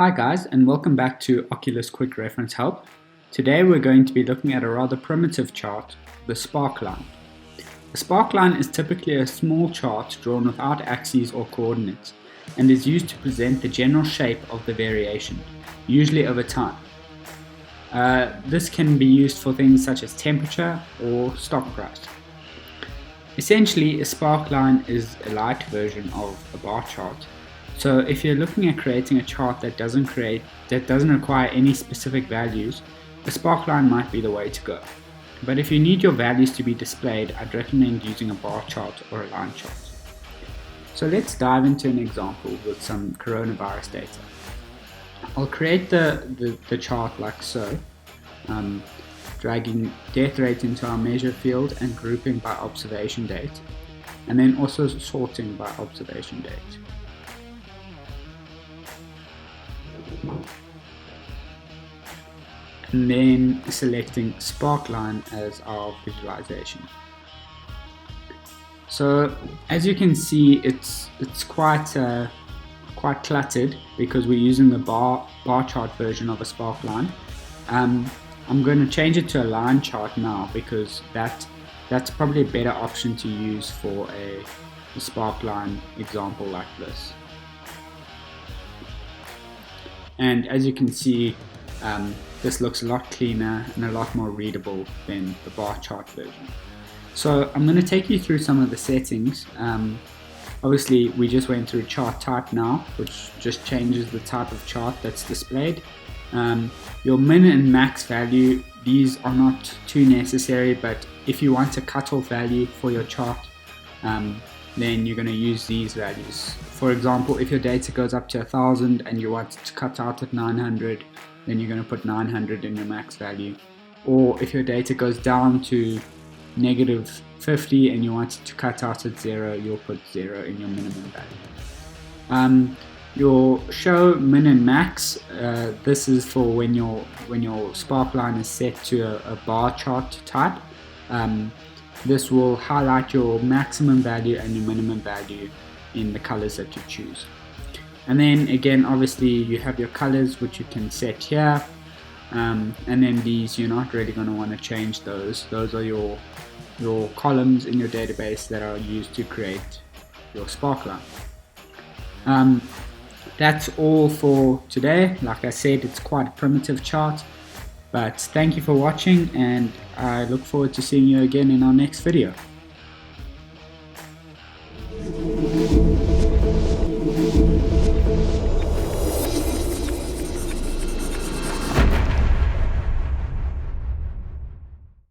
Hi guys, and welcome back to OQLIS Quick Reference Help. Today we're going to be looking at a rather primitive chart, the sparkline. The sparkline is typically a small chart drawn without axes or coordinates and is used to present the general shape of the variation, usually over time. This can be used for things such as temperature or stock price. Essentially, a sparkline is a light version of a bar chart. So if you're looking at creating a chart that doesn't require any specific values, a sparkline might be the way to go. But if you need your values to be displayed, I'd recommend using a bar chart or a line chart. So let's dive into an example with some coronavirus data. I'll create the chart like so, dragging death rate into our measure field and grouping by observation date, and then also sorting by observation date. And then selecting Sparkline as our visualization. So as you can see, it's quite cluttered because we're using the bar chart version of a sparkline. I'm going to change it to a line chart now because that's probably a better option to use for a sparkline example like this. And as you can see, this looks a lot cleaner and a lot more readable than the bar chart version. So I'm going to take you through some of the settings. Obviously we just went through chart type now, which just changes the type of chart that's displayed. Your min and max value, these are not too necessary, but if you want a cutoff value for your chart, then you're going to use these values. For example, if your data goes up to 1000 and you want it to cut out at 900, then you're going to put 900 in your max value. Or if your data goes down to -50 and you want it to cut out at 0, you'll put 0 in your minimum value. Your show min and max, this is for when your sparkline is set to a bar chart type. This will highlight your maximum value and your minimum value in the colors that you choose. And then again, obviously you have your colors which you can set here, and then these you're not really going to want to change those. Those are your columns in your database that are used to create your sparkline. That's all for today. Like I said, it's quite a primitive chart, but thank you for watching, and I look forward to seeing you again in our next video.